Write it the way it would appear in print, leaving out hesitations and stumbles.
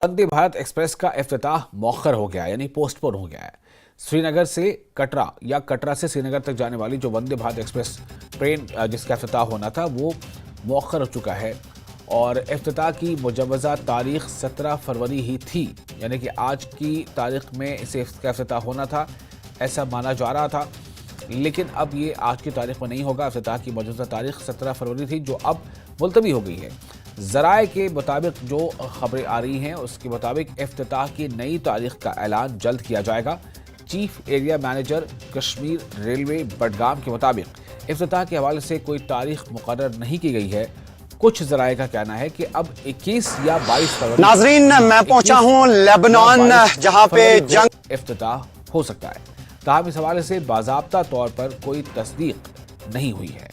Vande Bharat express का इफ्तिताह मौखर हो गया यानी पोस्टपोन हो गया है। श्रीनगर से कटरा या कटरा से श्रीनगर तक जाने वाली जो वंदे भारत एक्सप्रेस ट्रेन जिसका इफ्तिताह होना था वो मौखर हो चुका है और इफ्तिताह की मुजव्वज़ा तारीख 17 फरवरी ही थी, यानी कि आज की तारीख में इसका इफ्तिताह होना था ऐसा माना जा रहा था, लेकिन अब ये आज की तारीख में नहीं होगा। इफ्तिताह की मौजूदा तारीख 17 फरवरी थी जो अब मुलतवी हो गई है। ज़राए के मुताबिक जो खबरें आ रही हैं उसके मुताबिक इफ्तिताह की नई तारीख का ऐलान जल्द किया जाएगा। Chief area manager Kashmir railway Budgam के मुताबिक इफ्तिताह के हवाले से कोई तारीख मुकर्रर नहीं की गई है। कुछ ज़राए का कहना है कि अब 21 या 22 फरवरी नाजरीन मैं पहुंचा हूं लेबनान जहां पे जंग इफ्तिताह हो सकता है। ताहम इस हवाले से बाज़ाब्ता तौर पर कोई तस्दीक नहीं हुई है।